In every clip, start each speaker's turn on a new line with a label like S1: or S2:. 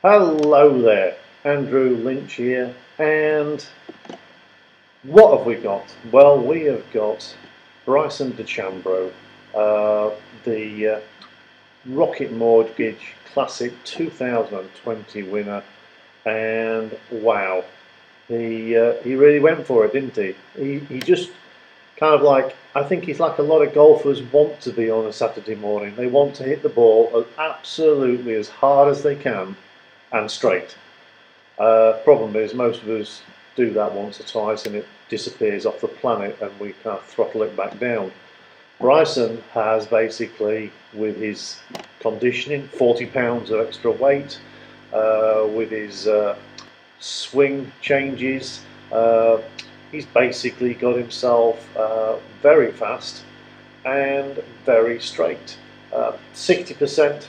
S1: Hello there, Andrew Lynch here, and what have we got? Well, we have got Bryson DeChambeau, the Rocket Mortgage Classic 2020 winner, and wow, he really went for it, didn't he? He just kind of like, I think he's like a lot of golfers want to be on a Saturday morning. They want to hit the ball absolutely as hard as they can and straight. Problem is, most of us do that once or twice and it disappears off the planet and we kind of throttle it back down. Bryson has basically, with his conditioning, 40 pounds of extra weight, with his swing changes, he's basically got himself very fast and very straight. 60%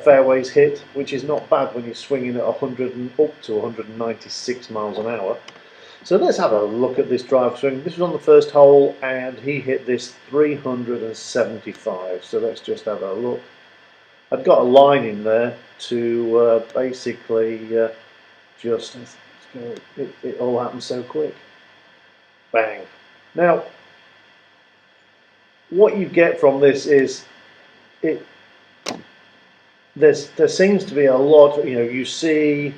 S1: fairways hit, which is not bad when you're swinging at 100 and up to 196 miles an hour. So let's have a look at this drive swing. This was on the first hole and he hit this 375. So let's just have a look. I've got a line in there to basically just, let's go, it all happened so quick. Bang. Now, what you get from this is there seems to be a lot, you see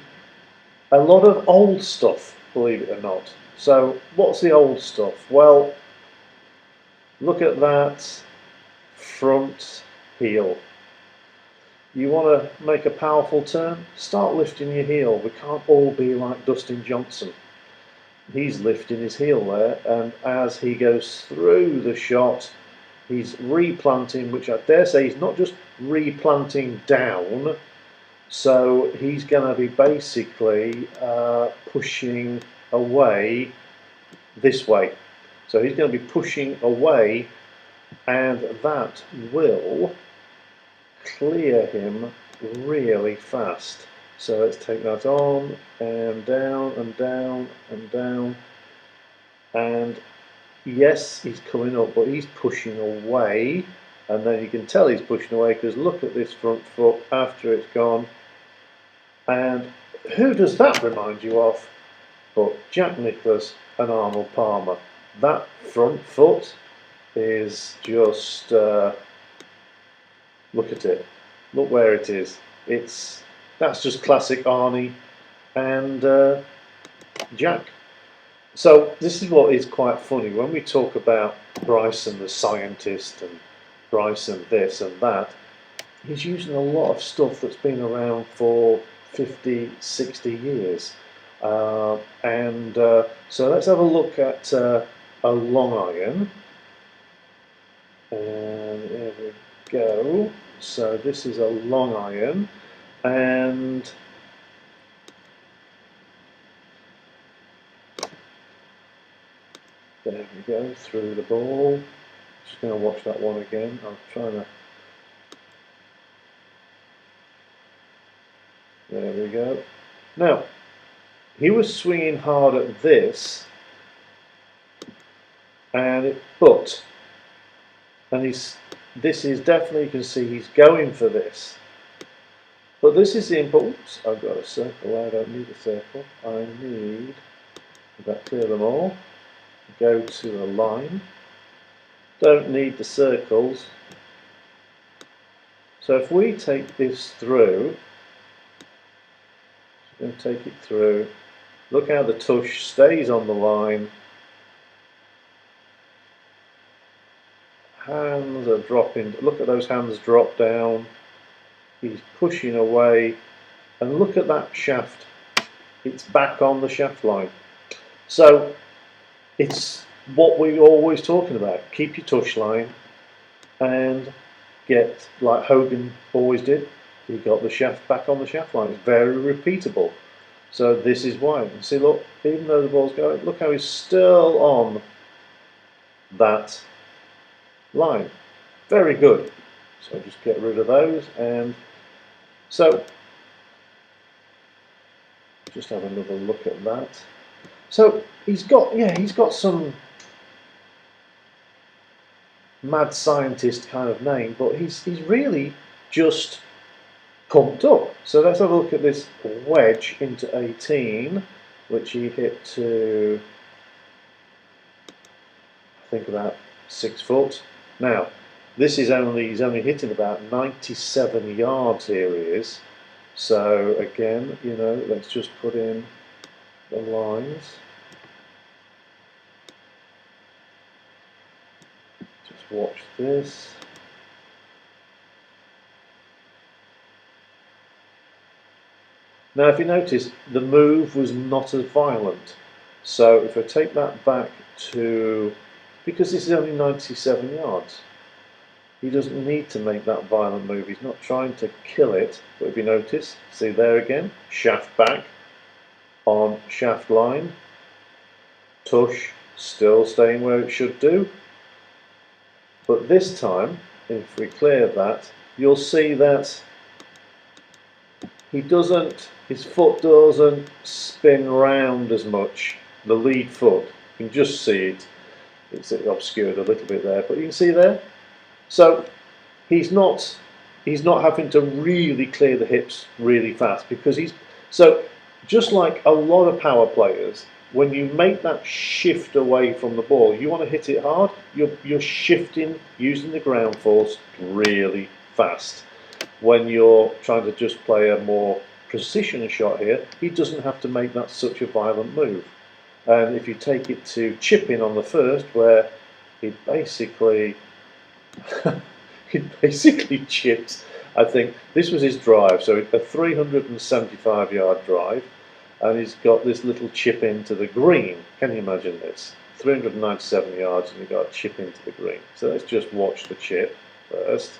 S1: a lot of old stuff, believe it or not. So what's the old stuff? Well, look at that front heel. You want to make a powerful turn? Start lifting your heel. We can't all be like Dustin Johnson. He's lifting his heel there, and as he goes through the shot, he's replanting, which I dare say he's not just replanting down, so he's going to be basically pushing away this way. So he's going to be pushing away, and that will clear him really fast. So let's take that on and down and down and down, and yes, he's coming up, but he's pushing away, and then you can tell he's pushing away because look at this front foot after it's gone. And who does that remind you of? But Jack Nicklaus and Arnold Palmer. That front foot is just, look at it. Look where it is. That's just classic Arnie and Jack. So this is what is quite funny when we talk about Bryson the scientist and Bryson this and that. He's using a lot of stuff that's been around for 50, 60 years. So let's have a look at a long iron. And there we go. So this is a long iron, and there we go, through the ball. Just going to watch that one again. I'm trying to. There we go. Now, he was swinging hard at this, and this is definitely, you can see he's going for this. But this is the impulse. I've got a circle. I don't need a circle. I need, clear them all. Go to a line. Don't need the circles. So if we take this through, just going to take it through. Look how the tush stays on the line. Hands are dropping. Look at those hands drop down. He's pushing away, and look at that shaft. It's back on the shaft line. So it's what we're always talking about. Keep your touch line and get, like Hogan always did, he got the shaft back on the shaft line. It's very repeatable. So this is why. You see, look, even though the ball's going, look how he's still on that line. Very good. So just get rid of those, and so just have another look at that. So he's got some mad scientist kind of name, but he's really just pumped up. So let's have a look at this wedge into 18, which he hit to, I think, about 6 foot. Now, this is he's only hitting about 97 yards here he is. So again, let's just put in the lines. Just watch this. Now, if you notice, the move was not as violent. So if I take that back to, because this is only 97 yards, he doesn't need to make that violent move. He's not trying to kill it. But if you notice, see there again, shaft back on shaft line, tush still staying where it should do. But this time, if we clear that, you'll see that his foot doesn't spin round as much, the lead foot. You can just see it. It's obscured a little bit there, but you can see there. So he's not having to really clear the hips really fast, because so just like a lot of power players, when you make that shift away from the ball, you want to hit it hard, you're shifting using the ground force really fast. When you're trying to just play a more precision shot here, he doesn't have to make that such a violent move. And if you take it to chipping on the first, where he basically chipped, I think this was his drive, so a 375 yard drive, and he's got this little chip into the green. Can you imagine this? 397 yards and you've got a chip into the green. So let's just watch the chip first.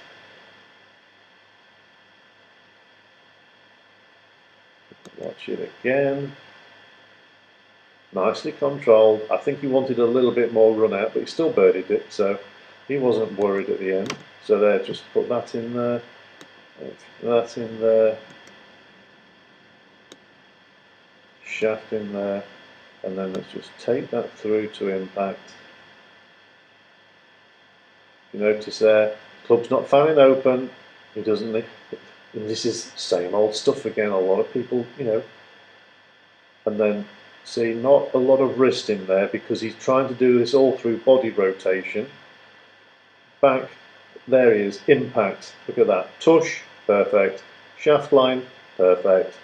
S1: Watch it again. Nicely controlled. I think he wanted a little bit more run out, but he still birdied it, so he wasn't worried at the end. So there, just put that in there. That in there. Shaft in there. And then let's just take that through to impact. You notice there, club's not fanning open. He doesn't. And this is same old stuff again. A lot of people, and then see, not a lot of wrist in there, because he's trying to do this all through body rotation. Back, there he is, impact. Look at that, tush, perfect. Shaft line, perfect.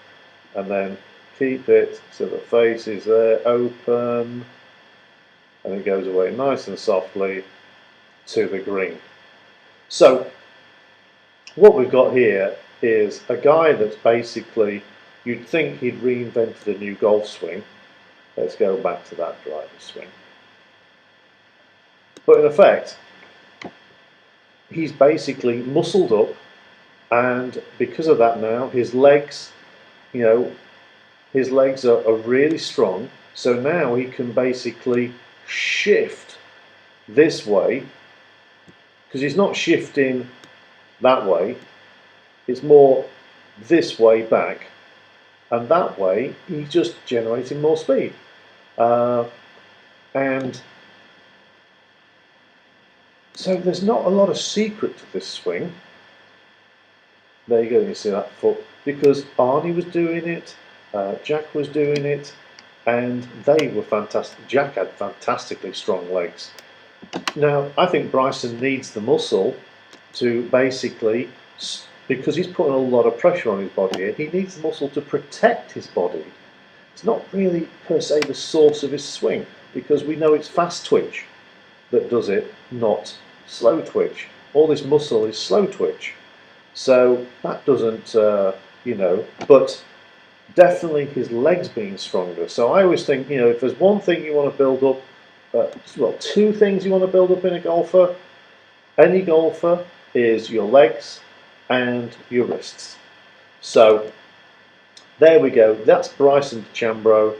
S1: And then keep it so the face is there, open, and it goes away nice and softly to the green. So what we've got here is a guy that's basically, you'd think he'd reinvented a new golf swing. Let's go back to that driver swing. But in effect, he's basically muscled up, and because of that now, his legs, his legs are really strong. So now he can basically shift this way, because he's not shifting that way. It's more this way back, and that way he's just generating more speed. And so there's not a lot of secret to this swing. There you go, you see that foot, because Arnie was doing it, Jack was doing it, and they were fantastic. Jack had fantastically strong legs. Now, I think Bryson needs the muscle to basically, because he's putting a lot of pressure on his body here, he needs the muscle to protect his body. It's not really per se the source of his swing, because we know it's fast twitch that does it, not slow twitch. All this muscle is slow twitch. So that doesn't, but definitely his legs being stronger. So I always think, if there's one thing you want to build up, two things you want to build up in a golfer, any golfer, is your legs and your wrists. So there we go. That's Bryson DeChambeau.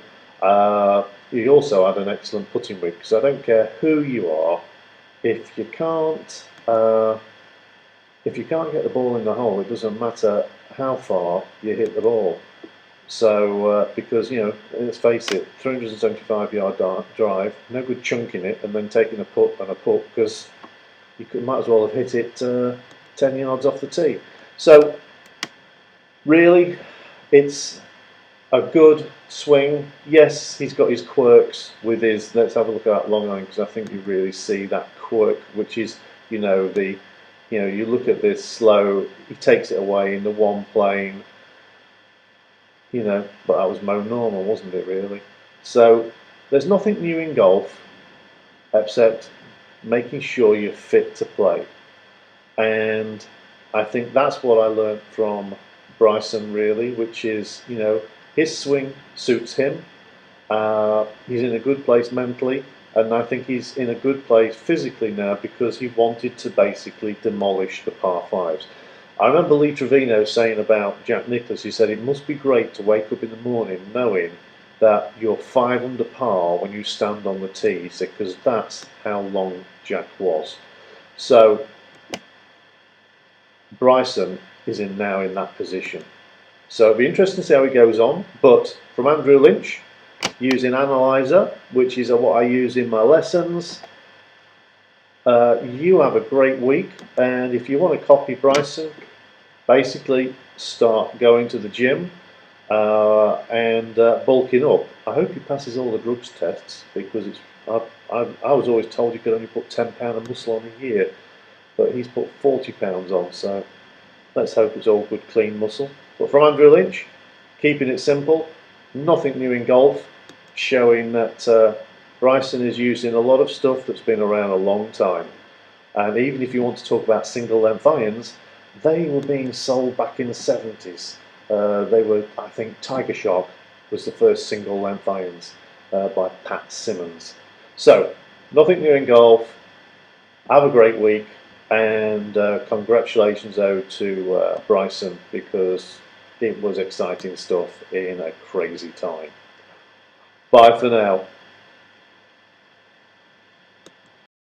S1: He also had an excellent putting week, because I don't care who you are, if you can't get the ball in the hole, it doesn't matter how far you hit the ball. So because let's face it, 375 yard drive, no good chunking it and then taking a putt and a putt, because you might as well have hit it 10 yards off the tee. So Really, it's a good swing. Yes, he's got his quirks with his. Let's have a look at that long iron because I think you really see that quirk, which is, you look at this slow. He takes it away in the one plane, but that was Mo normal, wasn't it? Really. So there's nothing new in golf except making sure you're fit to play, and I think that's what I learned from Bryson really, which is his swing suits him. He's in a good place mentally, and I think he's in a good place physically now because he wanted to basically demolish the par fives. I remember Lee Trevino saying about Jack Nicklaus, he said it must be great to wake up in the morning knowing that you're 5 under par when you stand on the tee, he said, because that's how long Jack was. So Bryson is now in that position. So it'll be interesting to see how he goes on. But from Andrew Lynch, using Analyzer, which is what I use in my lessons. You have a great week, and if you want to copy Bryson, basically start going to the gym and bulking up. I hope he passes all the drugs tests because I was always told you could only put £10 of muscle on a year, but he's put £40 on, so let's hope it's all good, clean muscle. But from Andrew Lynch, keeping it simple, nothing new in golf, showing that Bryson is using a lot of stuff that's been around a long time. And even if you want to talk about single length irons, they were being sold back in the 70s. They were, I think, Tiger Shark was the first single length irons by Pat Simmons. So, nothing new in golf. Have a great week, and congratulations out to Bryson because it was exciting stuff in a crazy time. Bye for now.